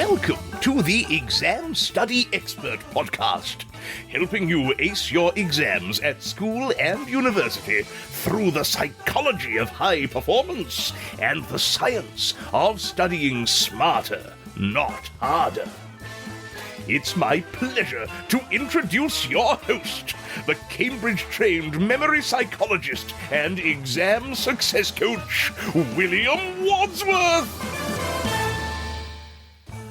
Welcome to the Exam Study Expert Podcast, helping you ace your exams at school and university through the psychology of high performance and the science of studying smarter, not harder. It's my pleasure to introduce your host, the Cambridge-trained memory psychologist and exam success coach, William Wadsworth.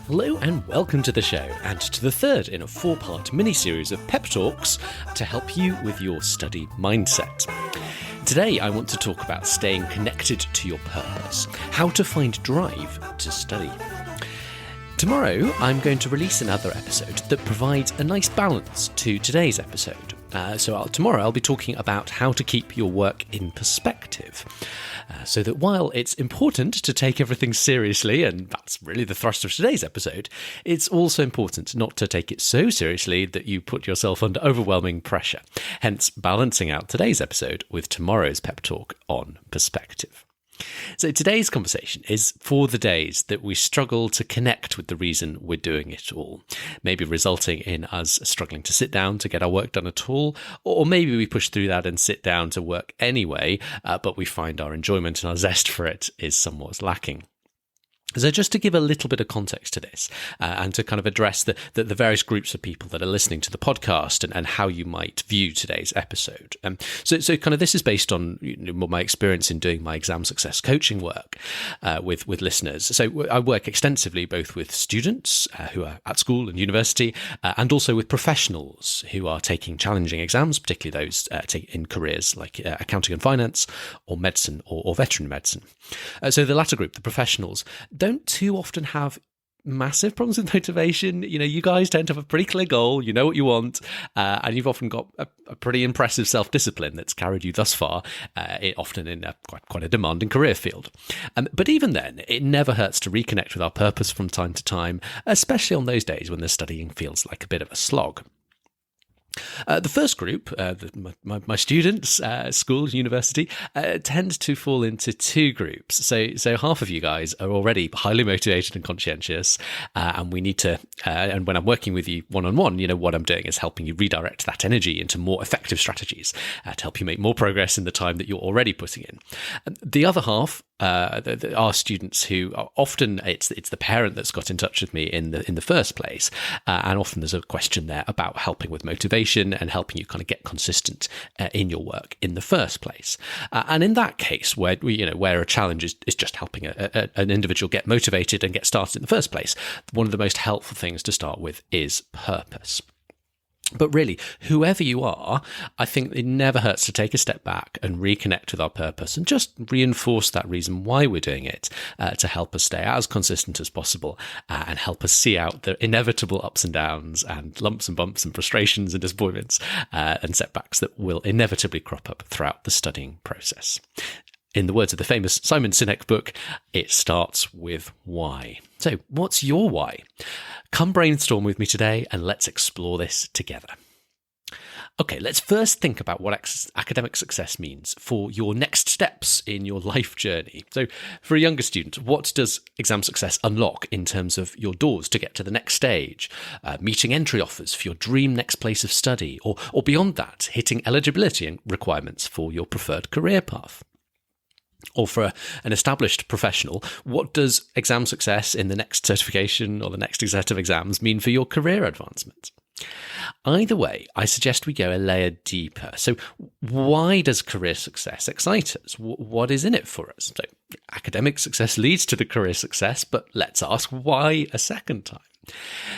Hello and welcome to the show, and to the third in a four-part mini-series of pep talks to help you with your study mindset. Today I want to talk about staying connected to your purpose, how to find drive to study. Tomorrow I'm going to release another episode that provides a nice balance to today's episode. Tomorrow I'll be talking about how to keep your work in perspective. So that while it's important to take everything seriously, and that's really the thrust of today's episode, it's also important not to take it so seriously that you put yourself under overwhelming pressure. Hence, balancing out today's episode with tomorrow's pep talk on perspective. So today's conversation is for the days that we struggle to connect with the reason we're doing it all, maybe resulting in us struggling to sit down to get our work done at all, or maybe we push through that and sit down to work anyway, but we find our enjoyment and our zest for it is somewhat lacking. So just to give a little bit of context to this and to kind of address the various groups of people that are listening to the podcast and how you might view today's episode. So kind of this is based on my experience in doing my exam success coaching work with listeners. So I work extensively both with students who are at school and university and also with professionals who are taking challenging exams, particularly those in careers like accounting and finance or medicine or veterinary medicine. So the latter group, the professionals, don't too often have massive problems with motivation. You guys tend to have a pretty clear goal, you know what you want, and you've often got a pretty impressive self-discipline that's carried you thus far, often in quite a demanding career field. But even then, it never hurts to reconnect with our purpose from time to time, especially on those days when the studying feels like a bit of a slog. The first group, my students, school, university, tend to fall into two groups. So half of you guys are already highly motivated and conscientious, and we need to. And when I'm working with you one-on-one, what I'm doing is helping you redirect that energy into more effective strategies to help you make more progress in the time that you're already putting in. The other half are students who are often it's the parent that's got in touch with me in the first place, and often there's a question there about helping with motivation and helping you kind of get consistent in your work in the first place. And in that case, where a challenge is just helping an individual get motivated and get started in the first place, one of the most helpful things to start with is purpose. But really, whoever you are, I think it never hurts to take a step back and reconnect with our purpose and just reinforce that reason why we're doing it to help us stay as consistent as possible and help us see out the inevitable ups and downs and lumps and bumps and frustrations and disappointments and setbacks that will inevitably crop up throughout the studying process. In the words of the famous Simon Sinek book, it starts with why. So what's your why? Come brainstorm with me today and let's explore this together. Okay, let's first think about what academic success means for your next steps in your life journey. So for a younger student, what does exam success unlock in terms of your doors to get to the next stage, meeting entry offers for your dream next place of study, or beyond that, hitting eligibility requirements for your preferred career path? Or for an established professional, what does exam success in the next certification or the next set of exams mean for your career advancement? Either way, I suggest we go a layer deeper. So why does career success excite us? What is in it for us? So academic success leads to the career success, but let's ask why a second time.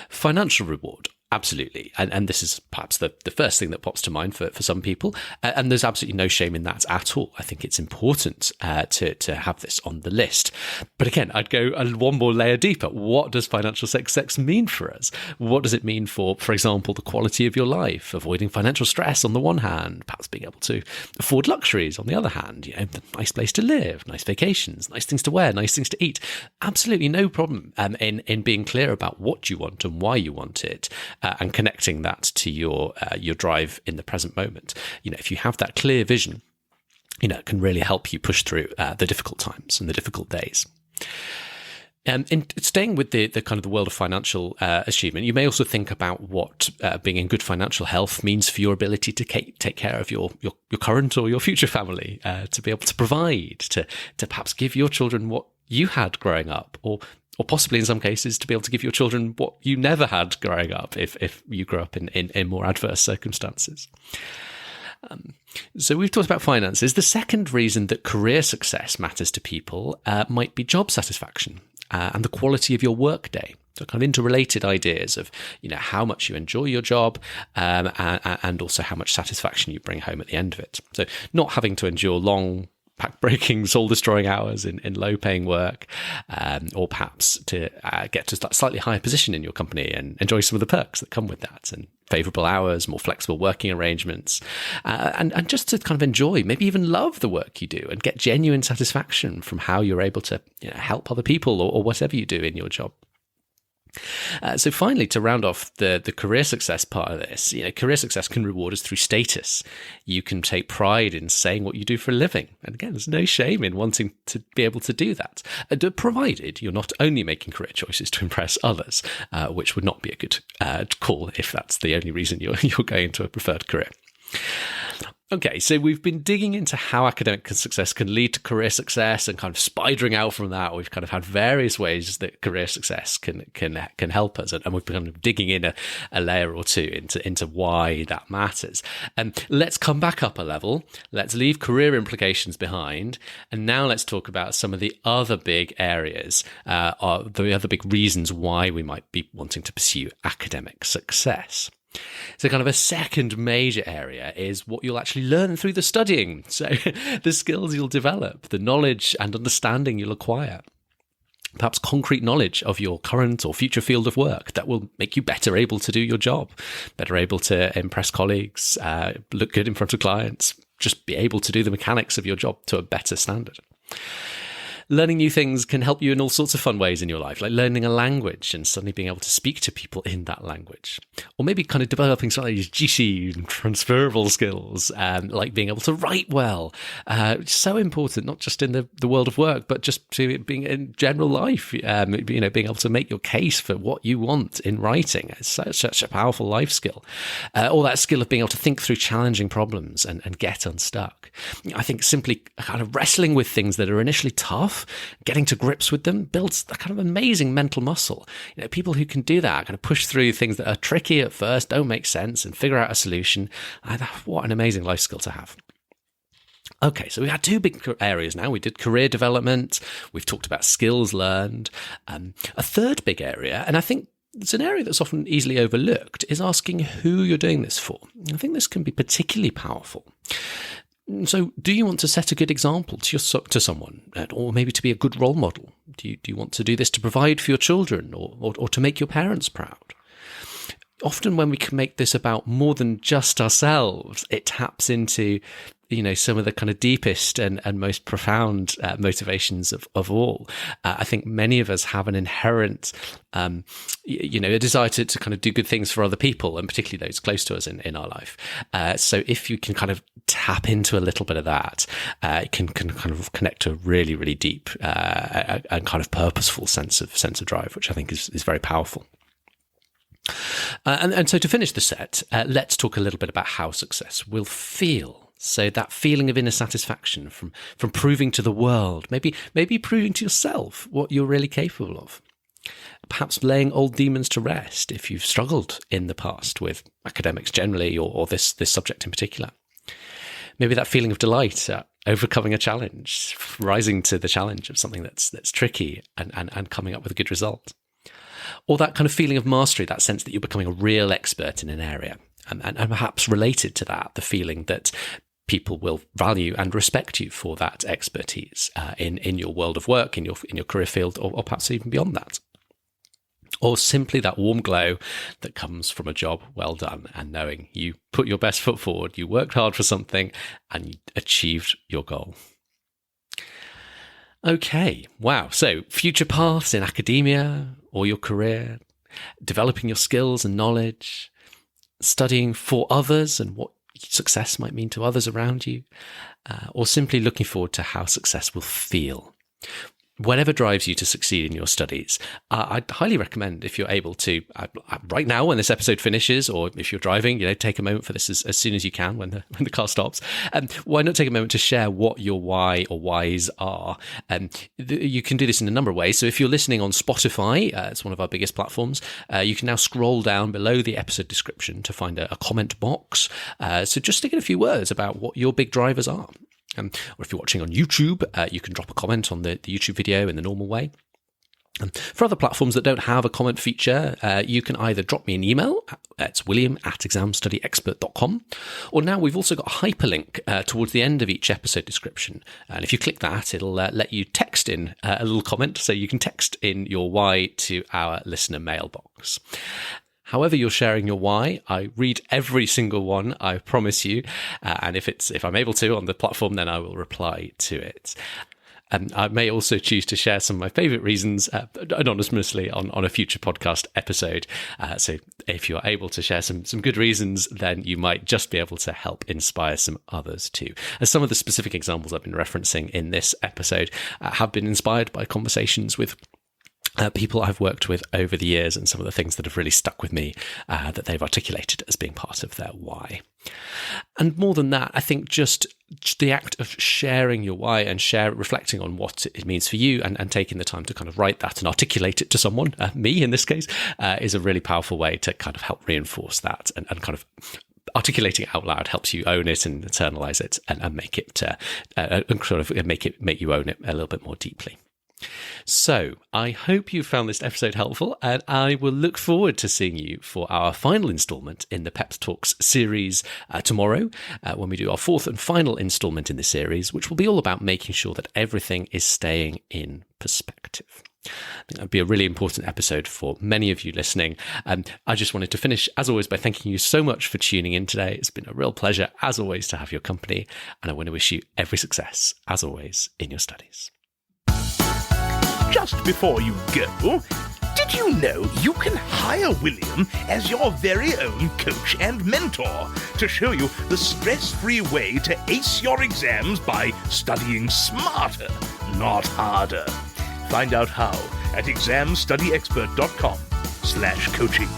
Financial reward. Absolutely. And this is perhaps the first thing that pops to mind for some people. And there's absolutely no shame in that at all. I think it's important to have this on the list. But again, I'd go one more layer deeper. What does financial success mean for us? What does it mean for example, the quality of your life, avoiding financial stress on the one hand, perhaps being able to afford luxuries on the other hand, the nice place to live, nice vacations, nice things to wear, nice things to eat. Absolutely no problem in being clear about what you want and why you want it. And connecting that to your drive in the present moment. If you have that clear vision, it can really help you push through the difficult times and the difficult days. In staying with the kind of the world of financial achievement, you may also think about what being in good financial health means for your ability to take care of your current or your future family, to be able to provide, to perhaps give your children what you had growing up, or possibly in some cases to be able to give your children what you never had growing up if you grew up in more adverse circumstances. So we've talked about finances. The second reason that career success matters to people might be job satisfaction. And the quality of your workday. So kind of interrelated ideas of, how much you enjoy your job, and also how much satisfaction you bring home at the end of it. So not having to endure long, back-breaking, soul-destroying hours in low-paying work, or perhaps to get to a slightly higher position in your company and enjoy some of the perks that come with that, and favourable hours, more flexible working arrangements, and just to kind of enjoy, maybe even love the work you do and get genuine satisfaction from how you're able to help other people or whatever you do in your job. So finally, to round off the career success part of this, career success can reward us through status. You can take pride in saying what you do for a living. And again, there's no shame in wanting to be able to do that, provided you're not only making career choices to impress others, which would not be a good call if that's the only reason you're going into a preferred career. Okay, so we've been digging into how academic success can lead to career success, and kind of spidering out from that, we've kind of had various ways that career success can help us, and we've been kind of digging in a layer or two into why that matters. And let's come back up a level. Let's leave career implications behind, and now let's talk about some of the other big areas, the other big reasons why we might be wanting to pursue academic success. So kind of a second major area is what you'll actually learn through the studying. So the skills you'll develop, the knowledge and understanding you'll acquire. Perhaps concrete knowledge of your current or future field of work that will make you better able to do your job, better able to impress colleagues, look good in front of clients, just be able to do the mechanics of your job to a better standard. Learning new things can help you in all sorts of fun ways in your life, like learning a language and suddenly being able to speak to people in that language. Or maybe kind of developing slightly juicy and transferable skills, like being able to write well. So important, not just in the world of work, but just to being in general life, being able to make your case for what you want in writing. It's such a powerful life skill. Or that skill of being able to think through challenging problems and get unstuck. I think simply kind of wrestling with things that are initially tough, getting to grips with them builds a kind of amazing mental muscle. People who can do that, kind of push through things that are tricky at first, don't make sense, and figure out a solution. What an amazing life skill to have. Okay, so we had two big areas now. We did career development. We've talked about skills learned. A third big area, and I think it's an area that's often easily overlooked, is asking who you're doing this for. I think this can be particularly powerful. So do you want to set a good example to someone, or maybe to be a good role model? Do you want to do this to provide for your children or to make your parents proud? Often when we can make this about more than just ourselves, it taps into some of the kind of deepest and most profound motivations of all. I think many of us have an inherent, a desire to kind of do good things for other people, and particularly those close to us in our life. So if you can kind of tap into a little bit of that, it can kind of connect to a really, really deep and kind of purposeful sense of drive, which I think is very powerful. And so to finish the set, let's talk a little bit about how success will feel. So that feeling of inner satisfaction from proving to the world, maybe proving to yourself what you're really capable of. Perhaps laying old demons to rest if you've struggled in the past with academics generally or this subject in particular. Maybe that feeling of delight at overcoming a challenge, rising to the challenge of something that's tricky and coming up with a good result. Or that kind of feeling of mastery, that sense that you're becoming a real expert in an area. And perhaps related to that, the feeling that people will value and respect you for that expertise in your world of work, in your career field, or perhaps even beyond that. Or simply that warm glow that comes from a job well done and knowing you put your best foot forward, you worked hard for something, and you achieved your goal. Okay, wow. So future paths in academia or your career, developing your skills and knowledge, studying for others and what success might mean to others around you, or simply looking forward to how success will feel. whatever drives you to succeed in your studies, I'd highly recommend, if you're able to, right now when this episode finishes, or if you're driving, take a moment for this as soon as you can when the car stops. Why not take a moment to share what your why or whys are? You can do this in a number of ways. So if you're listening on Spotify, it's one of our biggest platforms, you can now scroll down below the episode description to find a comment box. So just stick in a few words about what your big drivers are. Or if you're watching on YouTube, you can drop a comment on the YouTube video in the normal way. For other platforms that don't have a comment feature, you can either drop me an email, it's william@examstudyexpert.com, or now we've also got a hyperlink towards the end of each episode description. And if you click that, it'll let you text in a little comment, so you can text in your why to our listener mailbox. However you're sharing your why, I read every single one, I promise you. And if I'm able to on the platform, then I will reply to it. And I may also choose to share some of my favourite reasons anonymously on a future podcast episode. So if you're able to share some good reasons, then you might just be able to help inspire some others too. As some of the specific examples I've been referencing in this episode have been inspired by conversations with people I've worked with over the years, and some of the things that have really stuck with me that they've articulated as being part of their why. And more than that, I think just the act of sharing your why and reflecting on what it means for you, and taking the time to kind of write that and articulate it to someone, me in this case, is a really powerful way to kind of help reinforce that, and kind of articulating it out loud helps you own it and internalize it, and make it make you own it a little bit more deeply. So I hope you found this episode helpful, and I will look forward to seeing you for our final instalment in the Pep Talks series tomorrow, when we do our fourth and final instalment in the series, which will be all about making sure that everything is staying in perspective. I think that'd be a really important episode for many of you listening. I just wanted to finish, as always, by thanking you so much for tuning in today. It's been a real pleasure, as always, to have your company, and I want to wish you every success, as always, in your studies. Just before you go, did you know you can hire William as your very own coach and mentor to show you the stress-free way to ace your exams by studying smarter, not harder? Find out how at examstudyexpert.com/coaching.